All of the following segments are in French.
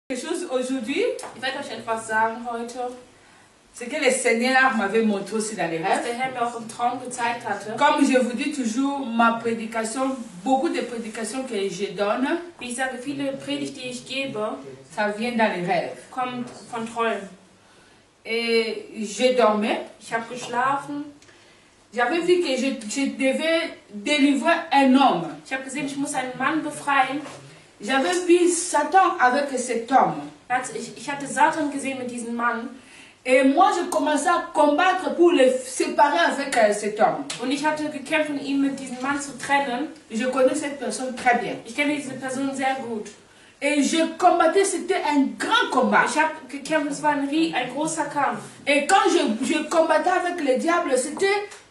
Quelque chose aujourd'hui, Ich werde euch etwas sagen heute, c'est que le Seigneur m'avait montré aussi dans les was rêves. der Herr mir auch im Traum gezeigt hatte. Comme je vous dis toujours, ma prédication, beaucoup de prédications que je donne, Wie ich sage, viele Predigt, die ich gebe, ça vient dans les rêves. kommt von Träumen. Et je dormais, Ich habe geschlafen. j'avais vu que je devais délivrer un homme. Ich habe gesehen, ich muss einen Mann befreien. J'avais vu Satan avec cet homme. Ich hatte Satan gesehen mit diesem Mann. Et moi, je commençais à combattre pour le séparer avec cet homme. Und ich hatte gekämpft, um ihn mit diesem Mann zu trennen. Je connais cette personne très bien. Ich kenne diese Person sehr gut. Et je combattais, c'était un grand combat. Ich habe gekämpft, es war ein großer Kampf. Et quand je combattais avec le diable,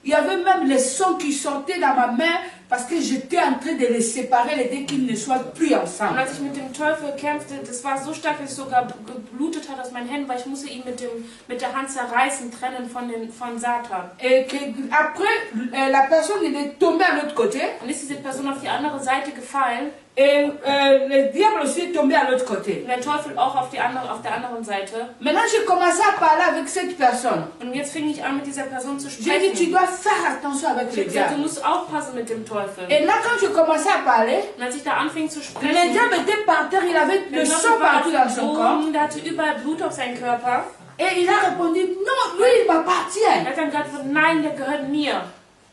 il y avait même les sons qui sortaient dans ma main parce que j'étais en train de les séparer, les deux qu'ils ne soient plus Und ensemble. als ich mit dem Teufel kämpfte, das war so stark, dass es sogar geblutet hat aus meinen Händen, weil ich musste ihn mit der Hand zerreißen, trennen von Satan. Et que, après, la personne il est tombée à l'autre côté. Und ist diese Person auf die andere Seite gefallen. Et le diable aussi est tombé à l'autre côté. Und der Teufel auch auf der anderen Seite. Maintenant, j'ai commencé à parler avec cette personne. Und jetzt fing ich an, mit dieser Person zu J'ai dit, tu sprechen. dois faire attention avec Ich le habe gesagt, du diable. musst aufpassen mit dem Teufel. Et là, quand je commençais à parler, Und als ich da anfing zu le sprechen, diable était par terre, il avait der le Teufel sang war partout dans son auf corps. dem Boden, der hatte überall Blut auf seinem Körper. Et il a répondu, non, lui, il m'appartient. Er hat dann gesagt, nein, der gehört mir.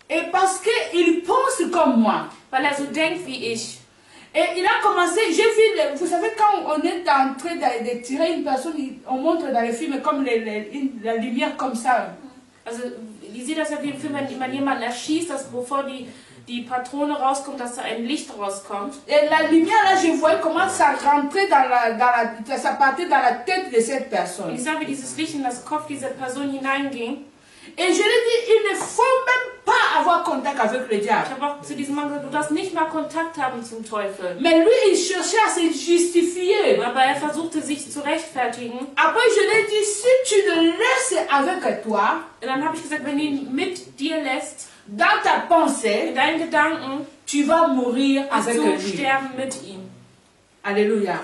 Et parce qu'il pense comme moi. Weil er so denkt wie ich. Et il a commencé, j'ai vu, vous savez, quand on est en train de tirer une personne, on montre dans les films comme la lumière comme ça. Also, ihr seht das ja wie im Film, wenn man jemanden erschießt, dass bevor die Patrone rauskommt, dass da ein Licht rauskommt. Et la lumière, là, je voyais comment ça rentrait ça partait dans la tête de cette Und personne. ich sah, wie dieses Licht in das Kopf dieser Person hineinging. Et je lui ai dit, il ne faut même pas avoir contact avec le Ich diable. habe auch zu diesem Mann gesagt, du darfst nicht mal Kontakt haben zum Teufel. Mais lui, il cherchait à se justifier. Aber er versuchte sich zu rechtfertigen. Après, je lui ai dit, si tu le laisses avec toi, Und dann habe ich gesagt, wenn du ihn mit dir lässt, dans ta pensée, in deinen Gedanken, tu vas mourir wirst avec du lui. sterben mit ihm. Alléluia.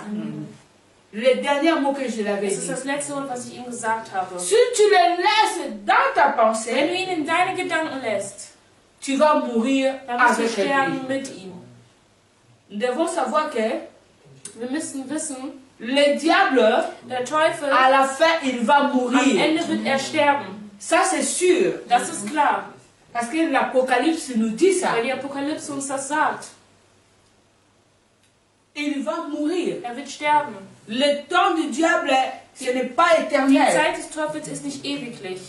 Le dernier mot que je l'avais Das ist dit. das letzte Wort, was ich ihm gesagt habe. Si tu le laisses dans ta Wenn pensée, du ihn in deine Gedanken lässt, tu vas mourir dann wirst du avec sterben lui. mit ihm. Nous devons savoir que Wir müssen wissen, le diable, der Teufel, à la fin, il va am mourir. Ende wird er sterben. Ça, c'est sûr. Das ist klar. Parce que l'Apocalypse nous dit ça. Weil die Apokalypse uns das sagt. Il va mourir. Er wird sterben. Le temps du diable, ce n'est pas Die éternel. Zeit des Teufels ist nicht ewiglich.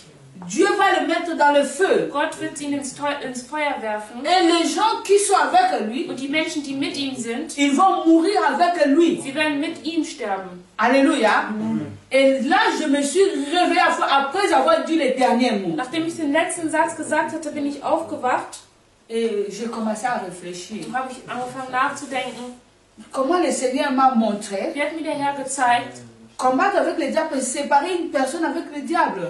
Dieu va le mettre dans le feu. Gott wird ihn ins Feuer werfen. Et les gens qui sont avec lui, Und die Menschen, die mit ihm sind, ils vont mourir avec lui. sie werden mit ihm sterben. Alléluia. Et là, je me suis réveillée après avoir dit le dernier mot. Nachdem ich den letzten Satz gesagt hatte, bin ich aufgewacht Et j'ai commencé à réfléchir. und habe ich angefangen nachzudenken. Comment le Seigneur m'a montré Wie hat mir der Herr gezeigt, combattre avec le diable, séparer une personne avec le diable.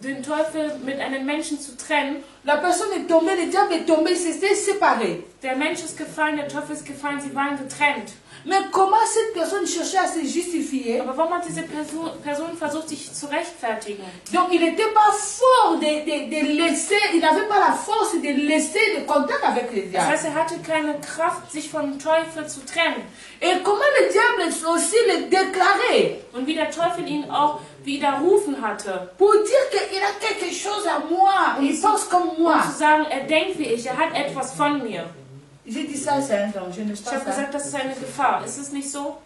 den Teufel mit einem Menschen zu trennen. La personne est tombée, le diable est tombé, c'était séparé. Der Mensch ist gefallen, der Teufel ist gefallen, sie waren getrennt. Mais comment cette personne cherchait à se justifier? Aber warum hat diese Person versucht, sich zu rechtfertigen? Donc il n'était pas fort de laisser, il n'avait pas la force de laisser le contact avec le Das diable. heißt, er hatte keine Kraft, sich vom Teufel zu trennen. Et comment le diable aussi le déclarer? Und wie der Teufel ihn auch widerrufen hatte. Pour dire qu'il a quelque chose à moi, il pense comme moi. Um zu sagen, er denkt wie ich, er hat etwas von mir. J'ai dit ça, c'est un danger, n'est-ce Ich pas habe ça? gesagt, das ist eine Gefahr. Ist es nicht so?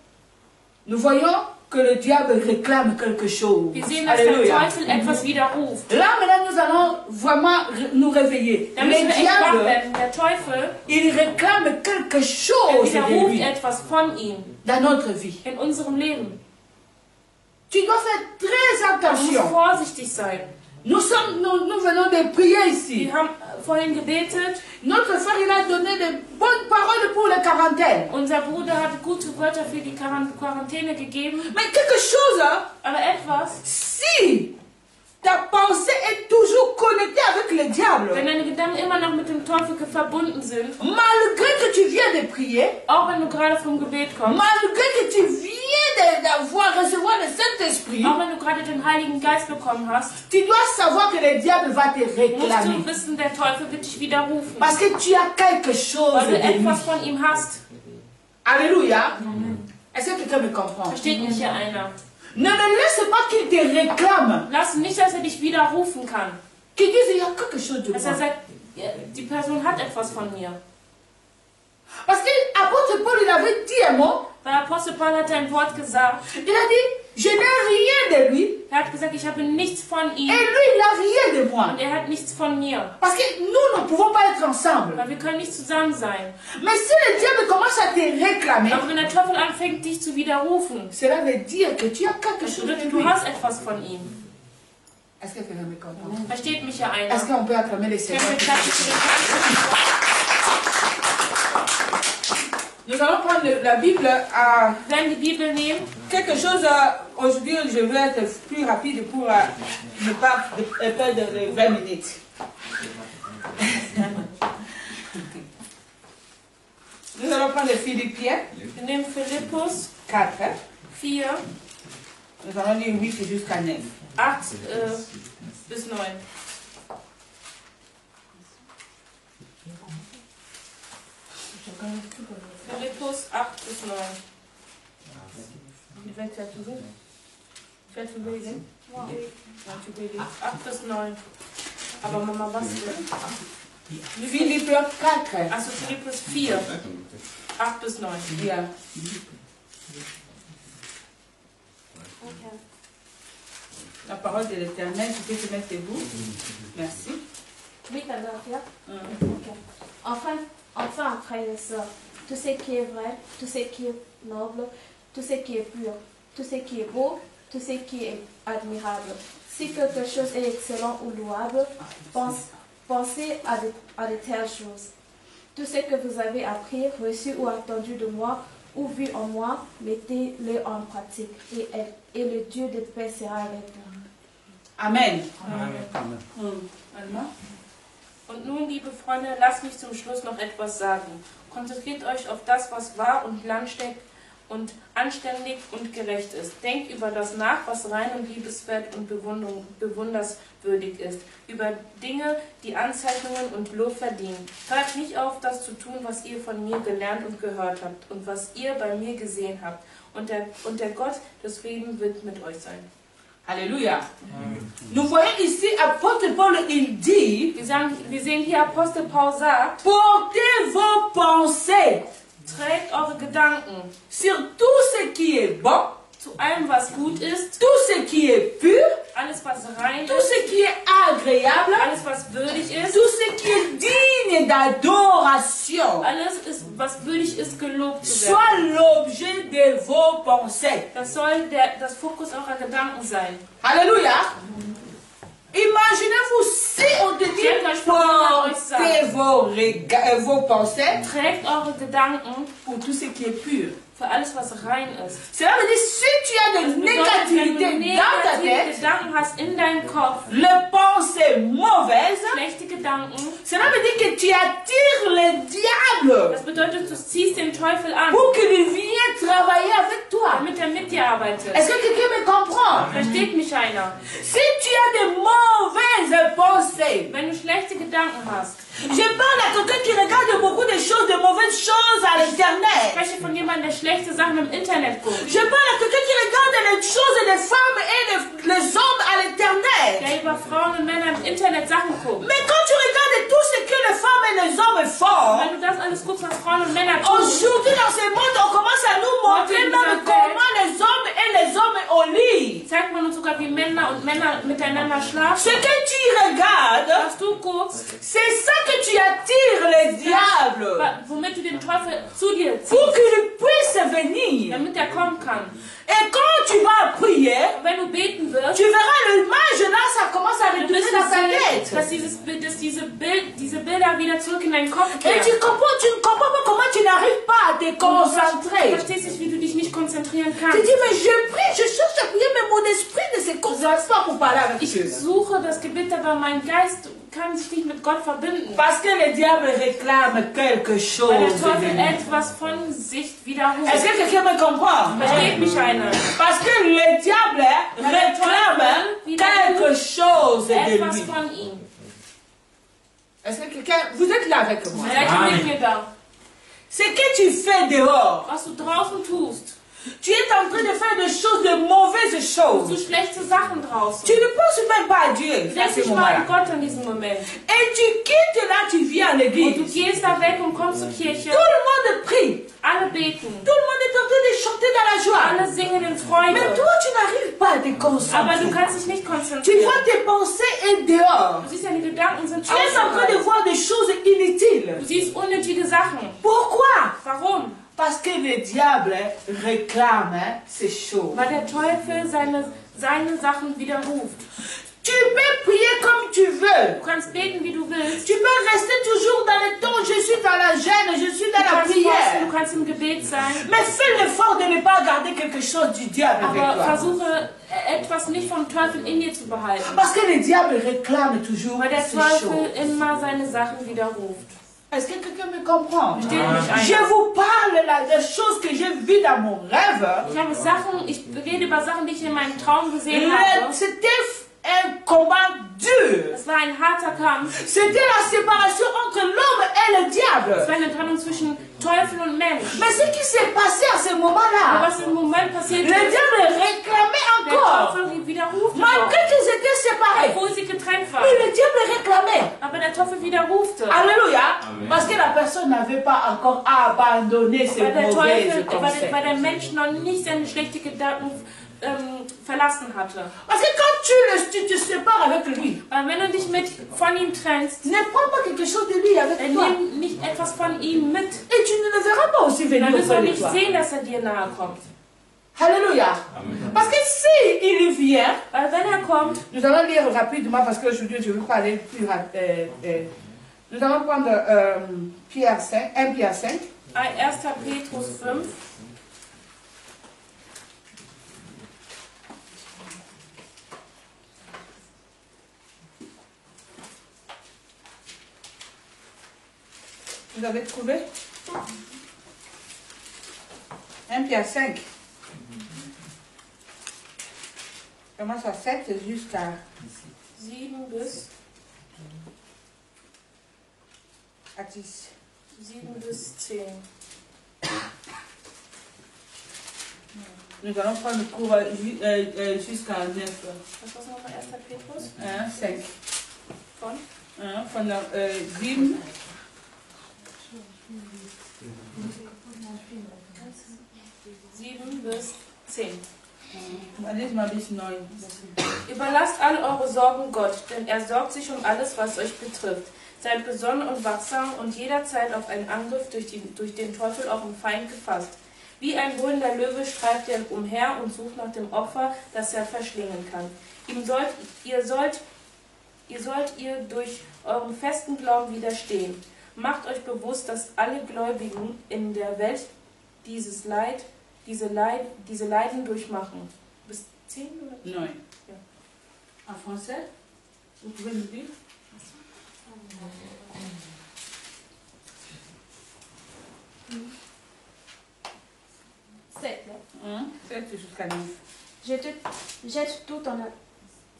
Nous voyons que le diable réclame quelque chose. Wir sehen, dass der Alléluia. Teufel etwas widerruft. Là maintenant nous allons vraiment nous réveiller. Da müssen Le wir echt wach diable, werden. Der Teufel, il réclame quelque er chose de widerruft lui etwas von ihm dans notre vie. in unserem Leben. Tu dois faire très Du musst attention. vorsichtig sein. Nous venons de prier ici. Wir haben vorhin gebetet. Notre frère, il a donné de bonnes paroles pour la quarantaine. Unser Bruder hat gute Wörter für die Quarantäne gegeben. Mais quelque chose, hein, Aber etwas, si ta pensée est toujours connectée avec le diable, wenn deine Gedanken immer noch mit dem Teufel verbunden sind, malgré que tu viens de prier, auch wenn du gerade vom Gebet kommst, malgré que tu viens Saint-Esprit, auch wenn du gerade den Heiligen Geist bekommen hast, tu dois savoir que le diable va te musst réclamer. du wissen, der Teufel wird dich widerrufen, Parce que tu as quelque chose weil du de lui. etwas von ihm hast. Alléluia. Est-ce que quelqu'un me comprend? Versteht mich hier einer? Ne le laisse pas qu'il te réclame. Lass nicht, dass er dich widerrufen kann. Qu'il dise, il y a quelque chose de Dass moi. er sagt, ja, die Person hat etwas von mir. Parce que l'apôtre Paul, il avait dit un mot. Weil Apostel Paul hat ein Wort gesagt. Il a dit, je n'ai rien de lui. Er hat gesagt, ich habe nichts von Et ihm lui, il n'a rien de moi. und er hat nichts von mir. Parce que nous ne pouvons pas être ensemble. Weil wir können nicht zusammen sein. Mais si le diable commence à te réclamer, Aber wenn der Teufel anfängt, dich zu widerrufen, cela veut dire que tu as quelque chose de du lui. hast etwas von ihm. Est-ce que quelqu'un me comprend? Versteht mich hier einer? Est-ce qu'on peut acclamer les Können Seigneurs? wir klatschen für den Teufel? Nous allons prendre la Bible à Wir werden die Bibel nehmen. quelque chose. Aujourd'hui, je vais être plus rapide pour ne pas perdre les 20 minutes. Nous allons prendre Philippiens Wir nehmen Philippus 4. 4, Nous allons lire 8 jusqu'à 9. 8 bis 9. Philippus 8 bis 9. Die Welt fährt du weg. Fährt du weg? Ja, tu peux lire. 8 bis 9. Aber Mama, was denn? Philippiens 4. Achso, Philippus 4. 8 bis 9. Ja. La parole de l'Éternel, tu peux te mettre debout. Merci. Oui, alors, là. Ok. Enfin, frères et sœurs, tout ce qui est vrai, tout ce qui est noble, tout ce qui est pur, tout ce qui est beau, tout ce qui est admirable. Si quelque chose est excellent ou louable, pensez à de telles choses. Tout ce que vous avez appris, reçu ou entendu de moi, ou vu en moi, mettez-le en pratique, et le Dieu de paix sera avec vous. Amen. Amen. Und nun, liebe Freunde, lasst mich zum Schluss noch etwas sagen. Konzentriert euch auf das, was wahr und landständig und anständig und gerecht ist. Denkt über das nach, was rein und liebenswert und bewunderswürdig ist. Über Dinge, die Anzeichnungen und Lob verdienen. Hört nicht auf, das zu tun, was ihr von mir gelernt und gehört habt und was ihr bei mir gesehen habt. Und der Gott des Friedens wird mit euch sein. Alléluia. Nous voyons ici, apôtre Paul, il dit, Wir sehen hier, Apostel Paul sagt, portez vos pensées trägt eure Gedanken sur tout ce qui est bon, zu allem, was gut ist, tout ce qui est pur, alles, was rein tout ist, ce qui est agréable, alles, was würdig ist, tout ce qui est digne d'adoration, alles, was würdig ist, gelobt zu soit werden. l'objet de vos pensées. Das soll das Fokus eurer Gedanken sein. Alléluia. Imaginez-vous si on te dit portez vos pensées Trägt eure Gedanken pour tout ce qui est pur. für alles, was rein ist. Cela veut dire si tu as de Das bedeutet, wenn du négativité dans ta negative tête, Gedanken hast in deinem Kopf, les pensées mauvaises, schlechte Gedanken, cela veut dire que tu attires le diable das bedeutet, du ziehst den Teufel an, pour qu'il vienne travailler avec toi. damit er mit dir arbeitet. Est-ce que quelqu'un me comprend? Versteht mich einer? Si tu as de mauvaises pensées, Wenn du schlechte Gedanken hast, je parle à quelqu'un qui regarde beaucoup de choses, de mauvaises choses à ich l'internet. spreche von jemandem, der schlechte Sachen im Internet guckt, Je parle à quelqu'un qui regarde les choses des femmes et les hommes à l'internet. der über Frauen und Männer im Internet Sachen guckt. Mais quand tu regardes tout ce que les femmes et les hommes font, Wenn du das alles guckst, was Frauen und Männer tun, aujourd'hui dans ce monde, on commence à nous montrer même comment les hommes et les hommes au lit. zeigt man uns sogar, wie Männer und Männer miteinander Ce schlafen. que tu regardes, Was du guckst, c'est ça que tu attires le diable womit du den Teufel zu dir pour ziehst, qu'il puisse venir. damit er kommen kann. Et quand tu vas prier, Und wenn du beten wirst, tu verras l'image là, ça commence à dann retourner wirst dans ta du sehen, tête. dass diese Bilder wieder zurück in deinen Kopf Et kehren. tu ne comprends pas comment tu n'arrives pas à te Du concentrer. verstehst nicht, wie du dich nicht konzentrieren Tu kannst. dis, mais je prie, je cherche à prier, mais mon esprit ne se concentre pas pour parler avec Ich Dieu. suche das Gebet, aber mein Geist kann sich nicht mit Gott verbinden. Parce que le diable réclame quelque chose. Weil der de Teufel lui. etwas von sich widerruft. Est-ce que quelqu'un me comprend? Versteht mich einer? Parce que le diable réclame quelque chose de etwas lui. von ihm. Est-ce que quelqu'un... Vous êtes là avec moi? Seid ihr mit mir da? Ce que tu fais dehors, Was du draußen tust, tu es en train de faire des choses, de mauvaises tust choses. du schlechte Sachen draußen. Tu ne penses même pas à Dieu Du à denkst ce nicht mal an moment-là. Gott in diesem Moment. Et tu quittes là, tu viens à Und du l'église. gehst da weg und kommst zur Kirche. Tout le monde prie. Alle beten. Tout le monde est en train de chanter dans la joie. Alle singen in Mais Freude. toi, tu n'arrives pas à te Aber du concentrer. kannst dich nicht Tu konzentrieren. vois tes pensées et dehors. Du siehst, deine Gedanken sind Tu es en train de außerhalb. voir des choses inutiles. Du siehst unnötige Sachen. Pourquoi? Warum? Parce que le diable réclame ces choses. Weil der Teufel seine Sachen widerruft. Tu peux prier comme tu veux. Du kannst beten, wie du willst. Tu peux rester toujours dans le temps, je suis dans la gêne, je suis dans Du la kannst fasten, prière. du kannst im Gebet sein. Mais fais l'effort de ne pas garder quelque chose du diable avec Aber toi. versuche etwas nicht vom Teufel in dir zu behalten. Parce que le diable réclame toujours Weil der ces choses. Teufel immer seine Sachen widerruft. Est-ce que quelqu'un me comprend? Versteht mich Je einer? vous parle là des choses que j'ai vues dans mon rêve. Ich rede über Sachen, die ich in meinem Traum gesehen habe. C'était un combat dur. Es war ein harter Kampf. C'était la séparation entre l'homme et le Es diable. war eine Trennung zwischen Teufel und Mensch. Mais ce qui s'est passé à ce Aber moment-là, was im Moment le passiert ist, diable réclamait der encore. Teufel widerruft Malgré noch, qu'ils étaient séparés. obwohl sie getrennt waren. Mais le diable réclamait. Aber der Teufel widerrufte. Alléluia. Parce que la personne n'avait pas encore abandonné ses Weil der mauvaises Teufel, conseils. weil der Mensch noch nicht seine schlechten Gedanken verlassen hatte. Parce que quand tu te sépares avec lui, Weil wenn du dich von ihm trennst, ne prends pas quelque chose de lui avec dann toi. nimm nicht etwas von ihm mit. Et tu ne le verras pas aussi venir Dann wirst du auprès auch de nicht toi. sehen, dass er dir nahe kommt. Alléluia. Parce que si il vient, Weil wenn er kommt, nous allons lire rapidement parce qu'aujourd'hui je veux parler plus rapidement. Nous allons prendre Pierre 5, 1 Pierre 5. 1. Petrus 5, Vous avez trouvé 1 Pierre 5. Commence à 7 jusqu'à 7 bis 10. 7 bis 10. Nous allons prendre le cours jusqu'à 9. Was war's nochmal? 1. Petrus? 5. Von? Von 7. 7 bis 10. Allez mal bis 9. Überlasst alle eure Sorgen Gott, denn er sorgt sich um alles, was euch betrifft. Seid besonnen und wachsam und jederzeit auf einen Angriff durch den Teufel euren Feind gefasst. Wie ein brüllender Löwe streift er umher und sucht nach dem Opfer, das er verschlingen kann. Ihr sollt durch euren festen Glauben widerstehen. Macht euch bewusst, dass alle Gläubigen in der Welt diese Leiden durchmachen. Bis 10 oder? 9. Ja. En français? Vous pouvez nous dire? C'est là. 7 jusqu'à 9. Jette toute ton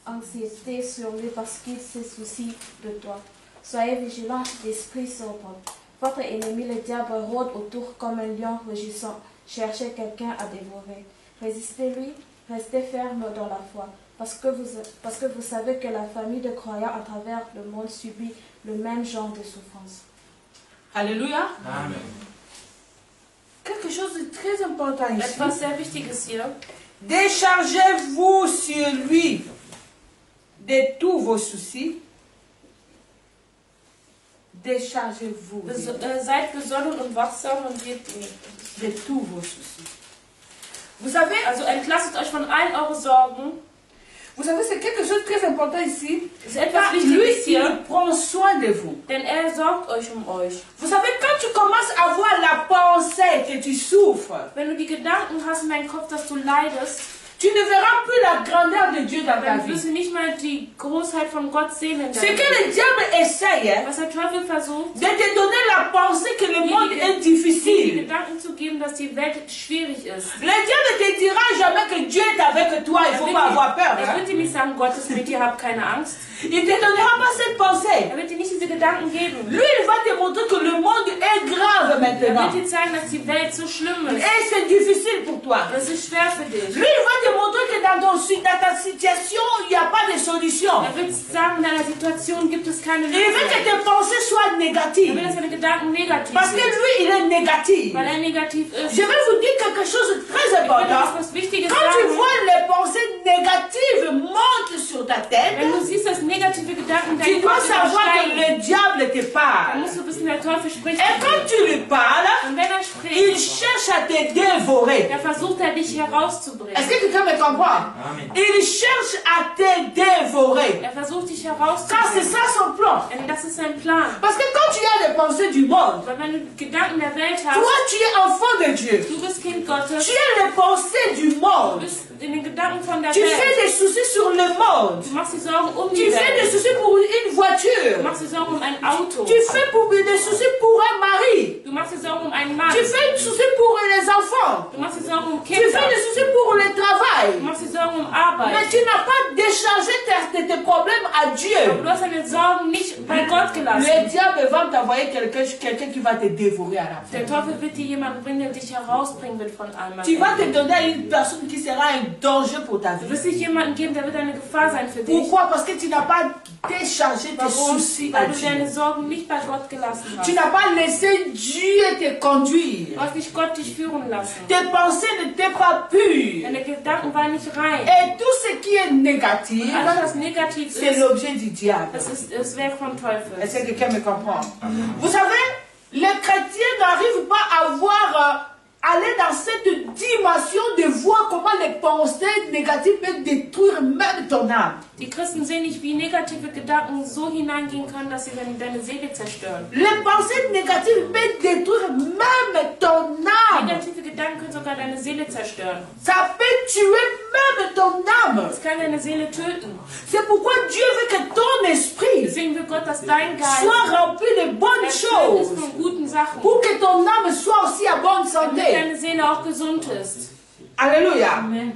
anxiété sur lui parce qu'il se soucie de toi. Soyez vigilants d'esprit sobre. Votre ennemi, le diable, rôde autour comme un lion rugissant. Cherchez quelqu'un à dévorer. Résistez-lui, restez ferme dans la foi. Parce que vous savez que la famille de croyants à travers le monde subit le même genre de souffrance. Alléluia. Amen. Quelque chose de très important ici. Etwas sehr Wichtiges hier. Déchargez-vous sur lui de tous vos soucis. Déchargez-vous Seid besonnen und wachsam und de tous vos soucis. Vous savez, also entlasset euch von allen eure Sorgen. c'est quelque chose de très important ici. Es ist etwas Car lui, Wichtiges hier, il prend soin de vous. denn er sorgt euch um euch. Vous savez, quand tu commences à voir la pensée que tu souffres, Wenn du die Gedanken hast in deinem Kopf, dass du leidest, tu ne verras plus la grandeur de Dieu dans ta dann vie. wirst du nicht mal die Großheit von Gott sehen in Ce deinem que le Leben. diable essaye, hein, Was der Teufel versucht, de te donner la pensée que le monde est die difficile. Gedanken zu geben, dass die Welt schwierig ist. Le diable ne te dira jamais que Dieu est avec toi, il ne faut pas avoir peur. Er Hein. wird dir nicht sagen, Gott ist mit dir, hab keine Angst. Il ne te donnera pas cette pensée. Er wird dir nicht diese Gedanken geben. Lui, il va te montrer que le monde est grave Er maintenant. wird dir zeigen, dass die Welt so schlimm ist. Et c'est difficile pour toi. Das ist schwer für dich. Lui, il va te montrer que dans ta situation, il n'y a pas de solution. Er wird sagen, in deiner Situation gibt es keine Il veut que Lösung. tes pensées soient Er négatives. will, dass deine Gedanken negativ Parce que sind. lui, il est négatif. Weil er negativ ist. Je vais vous dire quelque chose de très Ich will dir important. was Wichtiges Quand tu sagen. vois les pensées négatives monter sur ta tête, Wenn du siehst, dass negative Gedanken tu deinen dois Kopf savoir que übersteigen, le diable te dann parle. musst du wissen, der Teufel spricht Et zu quand dir. tu lui parles, Und wenn er il spricht, cherche à te dévorer. dann versucht er dich herauszubringen. Est-ce que quelqu'un me comprend? Il cherche à te dévorer. Er versucht dich Car c'est herauszubringen. ça son plan. Denn das ist sein Plan. Parce que quand tu as les pensées du monde, Weil wenn du Gedanken der Welt toi hast, tu es enfant de Dieu. du bist Kind Tu Gottes, as les pensées du du monde. bist in den Gedanken von der Tu Welt. fais des soucis sur le monde. Du machst dir Sorgen um Tu die fais des Welt. soucis pour une Du voiture. machst dir Sorgen um ein Auto. Tu fais des soucis pour un mari. Du machst dir Sorgen um einen Mann. Tu fais des soucis pour les enfants. Du machst dir Sorgen um Tu fais Kinder. des soucis pour le Du travail. machst dir Sorgen um Mais Arbeit. tu n'as pas déchargé tes problèmes à Aber Dieu. du hast deine Sorgen nicht bei Gott Le gelassen. diable va t'envoyer quelqu'un qui va te dévorer à la fin. Der Teufel wird dir jemanden bringen, der dich herausbringen wird von allem. Tu vas te donner à une personne qui sera un danger pour ta Du vie. wirst dich jemanden geben, der wird eine Gefahr sein für dich. Pourquoi? Parce que tu n'as pas déchargé tes Warum? soucis à Weil du deine Dieu. Sorgen nicht bei Gott gelassen hast. Tu n'as pas laissé Dieu te conduire. Du hast nicht Gott dich führen lassen. Tes pensées n'étaient pas pures. Deine Gedanken waren nicht rein. Et tout ce qui est négatif, Alles, was negativ c'est ist, l'objet du diable. das ist das Werk vom Teufel. Est-ce que quelqu'un me comprend? Vous savez, les chrétiens n'arrivent pas à voir, aller dans cette dimension de voir comment les pensées négatives peuvent détruire même ton âme. Die Christen sehen nicht, wie negative Gedanken so hineingehen können, dass sie deine Seele zerstören. Les pensées négatives peuvent détruire même ton âme. Negative Gedanken können sogar deine Seele zerstören. Ça peut tuer même ton âme. Das kann deine Seele töten. C'est pourquoi Dieu veut que ton esprit Deswegen will Gott, dass dein Geist soit rempli de bonnes erfüllt ist choses. von guten Sachen. Pour que ton âme soit aussi à bonne Damit santé. deine Seele auch gesund ist. Alléluia. Amen.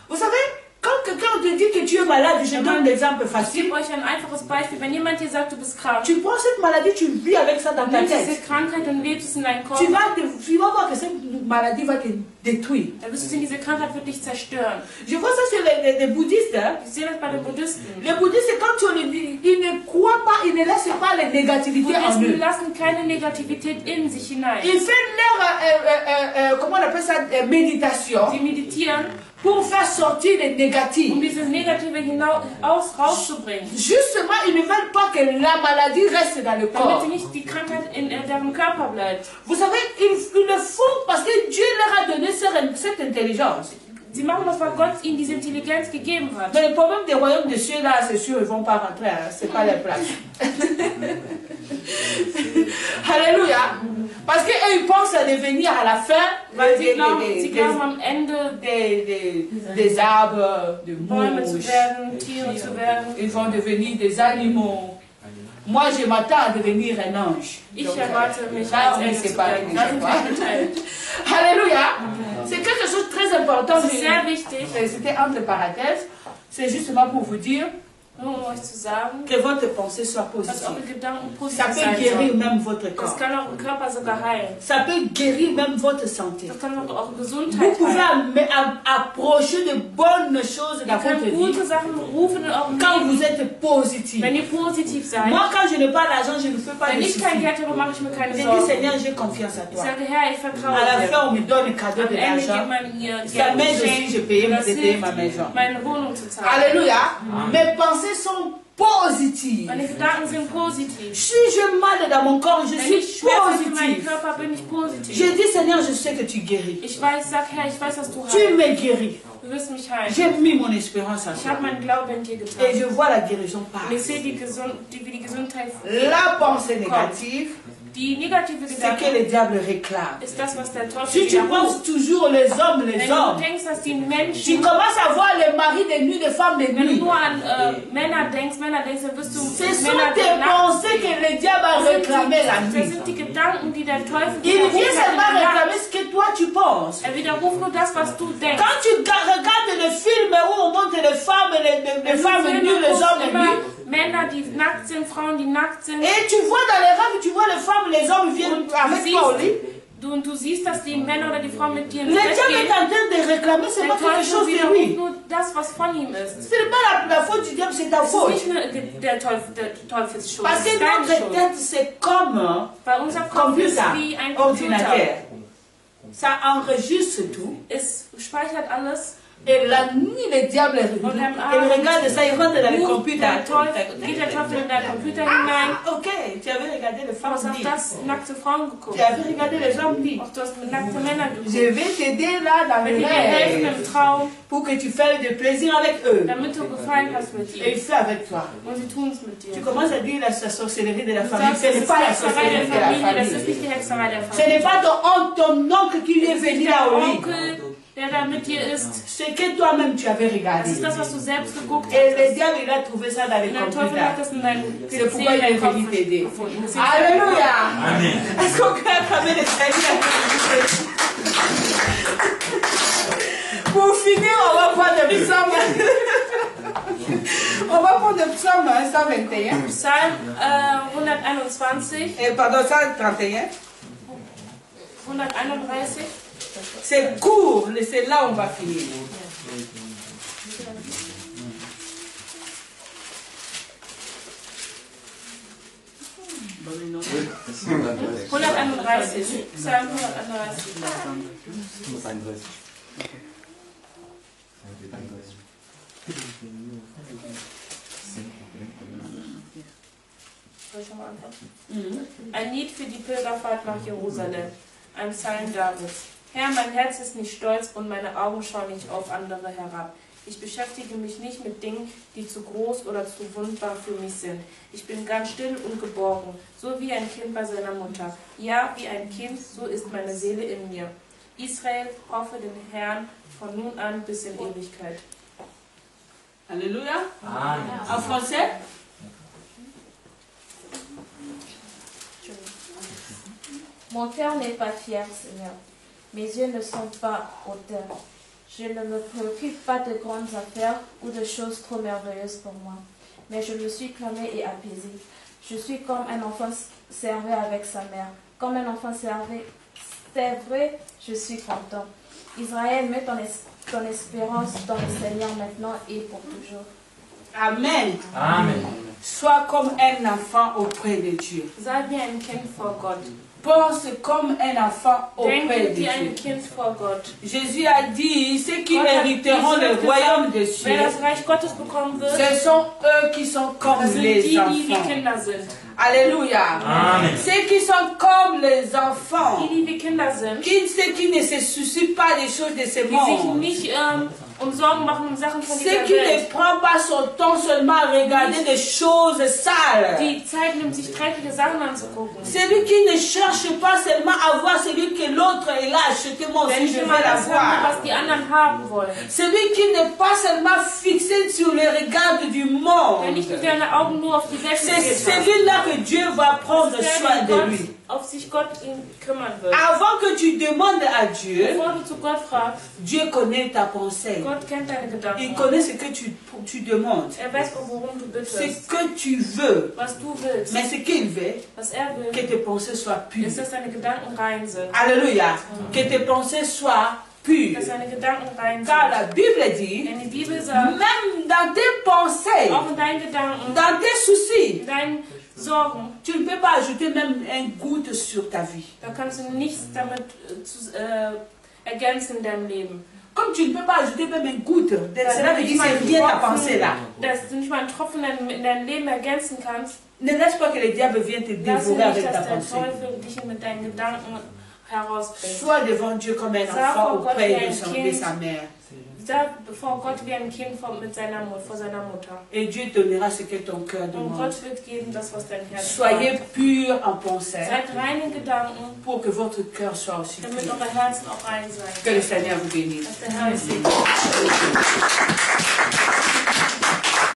Vous savez, quand quelqu'un te dit que tu es malade, je donne l'exemple Ich facile. gebe euch ein einfaches Beispiel. Wenn jemand dir sagt, du bist krank, Tu prends cette maladie, tu vis avec ça dans du ta nimmst tête. diese Krankheit und lebst es in deinen Kopf, Tu vas voir que cette maladie va te détruire. dann wirst du sehen, diese Krankheit wird dich zerstören. Je vois ça sur les bouddhistes. Hein. Ich sehe das bei den Buddhisten. Les bouddhistes, quand tu le dis, ils ne croient pas, ils ne laissent pas les négativités en Buddhisten eux. lassen keine Negativität in sich hinein. Ils font leur, comment on appelle ça, méditation Sie meditieren, pour faire sortir les négatifs. um diese Negative rauszubringen. Justement, ils ne veulent pas que la maladie reste dans le Damit corps. sie nicht die Krankheit in deren Körper bleibt. Vous savez, ils le font parce que Dieu leur a donné cette intelligence. Sie machen das, weil Gott ihnen diese Intelligenz gegeben hat. Mais le problème des royaumes des cieux, là, c'est sûr, ils ne vont pas rentrer. Hein. Ce n'est pas leur place. Alléluia. Parce qu'eux, ils pensent à devenir à la fin Weil sie glauben am Ende des arbres, des Bäume zu mouches. werden, Tiere zu werden. Ils vont devenir des animaux. Moi, je m'attends à devenir un ange. Ich Donc, erwarte mich là, als on est Engel zu séparés werden. déjà, Da sind quoi. wir geteilt. Alléluia. C'est quelque chose de très important. Das ist sehr wichtig, C'était entre parenthèses. C'est justement pour vous dire nur um euch zu sagen, que votre pensée soit dass eure positive. Gedanken Ça positiv peut sein guérir sollen. même votre Das corps. kann euren Körper sogar heilen. Ça peut guérir même votre santé. Das kann auch eure Vous Gesundheit pouvez heilen. approcher de bonnes choses dans Ihr votre könnt vie gute Sachen rufen in eurem quand Leben, vous êtes positif. wenn ihr positiv seid. Moi, quand je n'ai pas d'argent, je ne fais pas Wenn de ich kein soucis. Geld habe, mache ich mir keine Je dis, Sorgen. Seigneur, j'ai confiance à Ich toi. sage, Herr, ich vertraue À la dir. fin, on me donne un cadeau Am de Ende gibt l'argent. man ihr Ça m'aide aussi, je paye das ma hilft, maison. meine Wohnung zu zahlen. Alléluia. Mes pensées sont positives. Meine Gedanken sind positiv. Si j'ai mal dans mon corps, je Wenn suis ich Schmerzen in meinem positif. Körper bin ich Je positiv. dis, Seigneur, je sais que tu guéris. Ich weiß, sag Herr, ich weiß, dass du Tu heilst. me guéris. Du wirst mich heilen. J'ai mis mon espérance en Ich toi. habe meinen Glauben in dir Et getan. je vois la guérison Und ich passer. sehe wie die Gesundheit, La pensée négative Die negative c'est que Gedanken le diable réclame. ist das, was der Teufel Si tu penses toujours les hommes, Wenn du denkst, dass die tu Menschen, commences à voir les maris de nuit, les femmes de wenn du nuit. nur an Männer denkst, dann wirst du Ce sont Männer tes der Nacht pensées sehen. que le diable a réclamées la Das nuit. sind die Gedanken, die der Teufel Il vient widerruft hat in seulement der Nacht. réclamer ce que toi tu penses. Er widerruft nur das, was du denkst. Quand tu regardes les films où on montre les femmes, les femmes nues, les hommes nus, Männer, die nackt sind, Frauen, die nackt sind. et tu vois dans les rêves, tu vois les femmes, les hommes viennent avec toi au lit. Du siehst, dass die Männer oder die Frauen mit dir Le ins Bett diable est gehen. en train de réclamer Der seulement quelque Teufel chose de widerruft lui. nur das, was von ihm ist. Ce n'est pas la faute du diable, c'est ta Es ist faute. nicht nur der Teufels Schuld, Parce es ist que deine notre Schuld. tête, c'est comme Weil unser Kopf ist computer, wie ein ordinateur. Computer. Ça enregistre tout. Es speichert alles. Et la nuit, le diable est Und revenu. am Il regarde ça, il rentre dans le computer. Geht der Teufel in dein Computer hinein. Ah, ok, tu avais regardé les Du femmes hast auf nues. das nackte Frauen geguckt. Tu avais regardé les hommes nus. Auch du hast mit nackten Männern Je geguckt. vais t'aider là dans Wenn le die dir helfen rêve im Traum, pour que tu fasses du plaisir avec eux. damit du Gefallen hast mit Et ihnen. fais avec toi. Und sie tun es mit Tu dir. commences à dire la sorcellerie de la Du famille. sagst, Ce das n'est ist pas die la Hexerei sorcellerie der de la Familie, das ist famille. nicht die Hexerei der Ce Familie. n'est pas ton oncle qui lui est Das ist venu nicht là der au lit. Onkel, der da mit dir ist. C'est que toi-même tu avais Das regardé. ist das, was du selbst geguckt Et le hast. diable, il a trouvé ça dans les Und der Teufel computers. hat das in deinem C'est PC, pourquoi in il est deinem Kopf venu t'aider. gefunden. Deswegen- Alléluia. Amen. Est-ce qu'on peut acclamer le Seigneur? Pour finir, on va prendre le psaume. On va prendre le psaume 121. Psalm 121, Pardon, 131. 131. C'est court, mais c'est là où on va finir. Psalm 131. Soll ich schon mal anfangen? Ein Lied für die Pilgerfahrt nach Jerusalem. Ein Psalm Davids. Herr, mein Herz ist nicht stolz und meine Augen schauen nicht auf andere herab. Ich beschäftige mich nicht mit Dingen, die zu groß oder zu wundbar für mich sind. Ich bin ganz still und geborgen, so wie ein Kind bei seiner Mutter. Ja, wie ein Kind, so ist meine Seele in mir. Israel, hoffe den Herrn von nun an bis in Ewigkeit. Alléluia. Amen. En français? Mon cœur n'est pas fier, Seigneur. Mes yeux ne sont pas hauteurs. Je ne me préoccupe pas de grandes affaires ou de choses trop merveilleuses pour moi. Mais je me suis calmé et apaisé. Je suis comme un enfant servi avec sa mère. Comme un enfant servi, c'est vrai, je suis content. Israël, mets ton espérance dans le Seigneur maintenant et pour toujours. Amen. Amen. Sois comme un enfant auprès de Dieu. Sei wie ein Kind vor Gott. Pense comme un enfant auprès Denke de wie ein Dieu. Kind vor Gott. Jésus a dit, ceux qui Gott hat hériteront le Jesus royaume des gesagt, wer cieux, das Reich Gottes bekommen wird, ce sont eux qui sont comme das sind les die, die wie enfants. Kinder sind. Alléluia. Amen. Ceux qui sont comme les enfants, Die, die wie Kinder sind, ceux qui ne se soucient pas des choses de ce die sich monde. nicht Sorgen machen um Sachen von Ceux dieser qui ne Welt. prend pas son temps seulement à regarder des choses sales. Die Zeit nimmt, sich dreckige Sachen anzugucken. Celui qui ne cherche pas seulement à voir celui que l'autre est là, acheter moi Wenn aussi, je jemand vais das haben, l'avoir. was die anderen haben wollen. Celui qui n'est pas seulement fixé sur les regards du Der monde. nicht mit seinen Augen nur auf die Welt C'est gerichtet hat. celui-là que Dieu va prendre Der, soin wie de Gott, lui. auf sich Gott ihn kümmern wird. Avant que tu demandes à Dieu, Bevor du zu Gott fragst, Dieu connaît ta pensée. Gott kennt deine Il Gedanken. connaît ce que tu demandes. Er weiß, worum du Ce bittest. que tu veux. Was du willst. Mais ce qu'il veut, Was er will, que tes pensées soient pures. ist, dass deine Gedanken rein sind. Alléluia. Que tes pensées soient pures. Dass deine Gedanken rein Car sind. la Bible dit, Denn die Bibel sagt, même dans tes pensées, auch in deinen Gedanken, dans tes soucis, in deinen Sorgen, tu ne peux pas ajouter même un goutte sur ta vie. da kannst du nichts damit ergänzen in deinem Leben. Comme tu ne peux pas ajouter même un goutte, cela veut dire que c'est rien ta pensée là. Dass du nicht mal einen Tropfen in deinem Leben ergänzen kannst, Ne laisse pas que le diable vienne te lass dévorer nicht, avec ta dass der pensée. Teufel dich mit deinen Gedanken herausbringt. Sois devant Dieu comme un enfant auprès de sa mère. da vor Gott wie ein Kind vor seiner Mutter. Et Dieu donnera ce que ton cœur Und demande. Gott wird geben das, was dein Herz Soyez braucht. purs en pensée Seid rein in Gedanken, pour que votre cœur soit aussi damit pur. eure Herzen auch rein sein. Que le Seigneur vous bénisse. Dass der Herr es segnet.